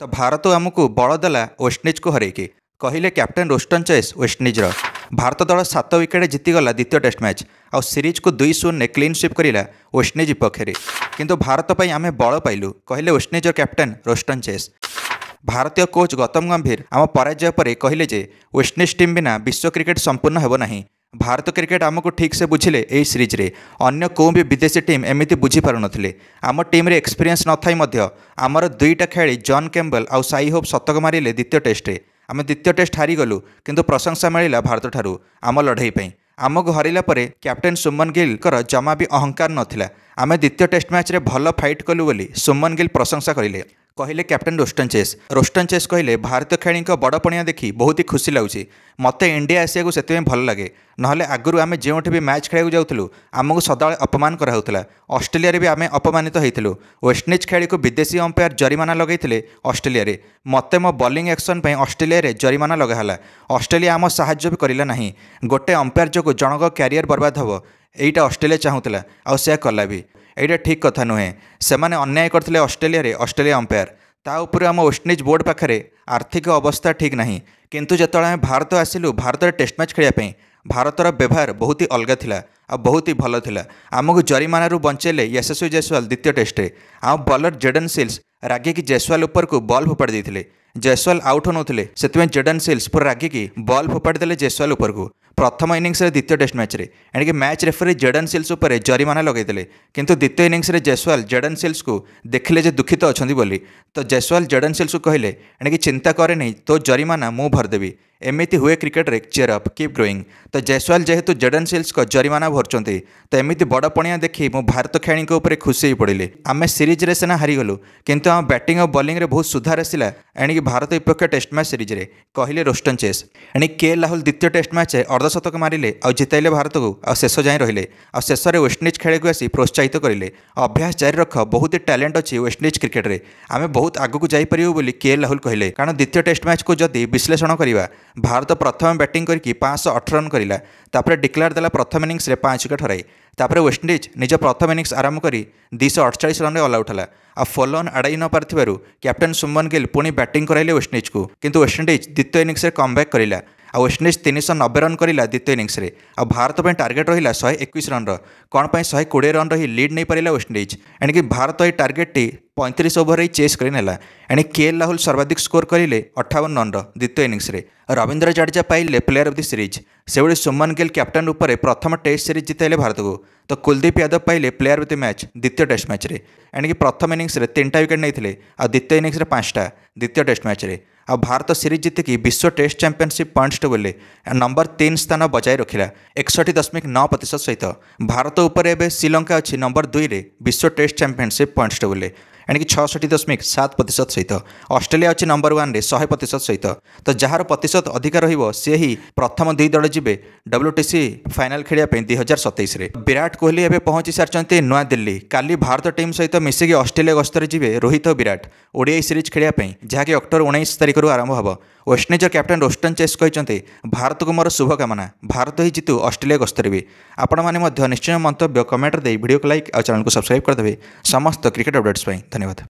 तो भारत आमको बल देला वेस्टइंडीज को हरैकी कहले कैप्टेन रोस्टन चेस वेस्टइंडीजर। भारत दल 7 विकेट जीतीगला द्वितीय टेस्ट मैच आउ सीरीज को 2-0 ने क्लीन स्वीप करा वेस्टइंडीज विपक्ष में। किंतु भारत पर आम बल पाइलु कहले वेस्टइंडीजर कैप्टेन रोस्टन चेस। भारतीय कोच गौतम गंभीर आम पराजय पर कहले जे वेस्टइंडीज टीम बिना विश्व क्रिकेट संपूर्ण हेब नहीं। भारत क्रिकेट आमको ठीक से बुझिले यही सीरीज रे अन्य कौ भी विदेशी टीम एमती बुझीपार नथिले। आम टीम रे एक्सपीरियंस न थाई मध्य आमर दुईटा खेली जॉन कैम्बल आउ साई होप शतक मारिले द्वितीय टेस्ट रे। आम द्वितीय टेस्ट हारीगलु किंतु प्रशंसा मिला भारत ठारू आम लड़ाई पर। आमको हरला कैप्टेन सुमन गिल जमा भी अहंकार नाला। आम द्वितीय टेस्ट मैच रे भल फाइट कलु बोली सुमन गिल प्रशंसा करें कहले captain Roston Chase. Roston Chase कहले भारतीय खेली बड़ पणिया देखी बहुत ही खुशी लगुच। मत इंडिया आसिया से भल लगे ना आगुरी आम जो भी मैच खेला जाऊँ आमको सदा अपमान कराला। ऑस्ट्रेलिया भी आम अपमानित होइथिलु। वेस्टइंडीज खेली को विदेशी अंपायर जरिमाना लगे ऑस्ट्रेलिया रे। मते मो बॉलिंग एक्शन पे ऑस्ट्रेलिया रे जरिमाना लगाला। ऑस्ट्रेलिया आम साहाय्य भी करिला नहीं। गोटे अंपायर जो जनक क्यारियर बर्बाद हम यहीटा ऑस्ट्रेलिया चाहूला आउ से कला भी। यहाँ ठीक कथा नुहे से अन्याय करते ऑस्ट्रेलिया रे ऑस्ट्रेलिया अंपायर ता उपर आम वेस्टइंडीज बोर्ड पाखे आर्थिक अवस्था ठीक नहीं। किंतु जो आम भारत आसिलु भारत टेस्ट मैच खेलने भारतर व्यवहार बहुत ही अलग थिला आ बहुत ही भल थिला। आमको जरिमाना बंचेले यशस्वी जायसवाल द्वितीय टेस्ट रे। आम बॉलर जेडन सिल्स रागिकी जायसवाल उपर को बॉल फोपाड़ी देते। जायसवाल आउट होते से जेडन सिल्स पूरा रागिकी बॉल फोपाड़ी देले जायसवाल उपर को प्रथम इनिंग्स द्वितीय टेस्ट मैच रे। एणिक मैच रेफरी जेडन सिल्स उपर जरिमाना लगेदेले किंतु द्वितीय इनिंग्स जायसवाल जेडन सिल्स को देखिले जे दुखित अच्छा बोली। तो जायसवाल जेडन सिल्स को कहले एणिक चिंता करे नहीं तो जरिमाना मु भरदेवी एमती हुए क्रिकेट रे चेयर अप कीप ग्रोइंग। तो जायसवाल जेहेतु जेडन सिल्स को जरिमाना भरचंती तो एमती बड़ पणिया देखी मो भारत खेली उपर खुशी पड़े। आम सीरीज रे सेना हारीगलु किंतु आम बैटिंग और बॉलिंग रे बहुत सुधार आसला एणिक भारत विपक्ष टेस्ट मैच सीरीज रे कहले रोस्टन चेस। एणिक के राहुल द्वितीय टेस्ट मैच अर्धशतक मारिले और जिताइले भारत को आ शेष जाए रहिले और शेष में वेस्टइंडीज खेल को आसी प्रोत्साहित करें अभ्यास जारी रख बहुत ही टैलेंट अच्छी वेस्टइंडीज क्रिकेट रे आम बहुत आगक जापर बोली के राहुल कहले। कारण द्वितीय टेस्ट मैच को जदि विश्लेषण करवा भारत प्रथम बैटिंग करके 508 रन करला तापर डिक्लेयर देला प्रथम इनिंग्स रे 5 विकेट हराई। तापर वेस्टइंडीज निज प्रथम इनिंग्स आरंभ कर 248 रन ऑल आउट है आ फॉलोअन आड़ाई न पार्थिबारु कैप्टेन सुमन गिल पुणी बैटिंग कराइले वेस्टइंडीज को। किंतु वेस्टइंडीज द्वितीय इनिंग्स रे कमबैक करिला आ वेस्टइंडीज 390 रन करिला द्वितीय इनिंग्स रे। आ भारत पे टार्गेट रहिला 121 रन कौन पर 120 रन रही लीड नहीं पारा वेस्टइंडीज। एणिक भारत ये टार्गेट टी 35 ओवर ही चेस करनेला। एणिक के राहुल सर्वाधिक स्कोर करें 58 रन द्वितीय इनिंग्स रे। रविंद्र जडेजा पाइले प्लेयर ऑफ द सीरीज से सुमन गिल कैप्टन उपर प्रथम टेस्ट सीरीज जिताइले भारत को। तो कुलदीप यादव पाइले प्लेयर ऑफ द मैच द्वितीय टेस्ट मैच रे। एणिक प्रथम इनिंग्स रे 3टा विकेट नहीं आ द्वितीय इनिंग्स रे 5टा द्वितीय टेस्ट मैच रे। आ भारत सीरीज जीतिकी विश्व test championship points table number 3 स्थान बजाय रखिला 61.9% सहित। भारत उपर एवं श्रीलंका अच्छी नंबर 2 रे विश्व टेस्ट चैंपियनशिप पॉइंट्स टेबल एणिक 66.7% सहित। ऑस्ट्रेलिया अच्छी नंबर 1 रे 100% सहित। तो जार प्रतिशत अधिक रहिबो से ही प्रथम 2 दल जिबे WTC फाइनल खेलिया 2027 रे। विराट कोहली एवं पहुंची सारी नୂଆ दिल्ली। काली भारत टीम सहित मिसिकी ऑस्ट्रेलिया गस्तर जिबे रोहित और विराट ओडीआई सीरीज खेलिया जहाँकि अक्टोबर 19 तारिख आरंभ हम। वेस्टइंडीज कैप्टेन रोस्टन चेस कहते भारत को मोर शुभकामना भारत ही जीतु ऑस्ट्रेलिया गस्तर भी। आपण मैंने निश्चय मंतव्य कमेंट दे वीडियो को लाइक और चैनल को सब्सक्राइब करदे समस्त क्रिकेट अपडेट्स। धन्यवाद।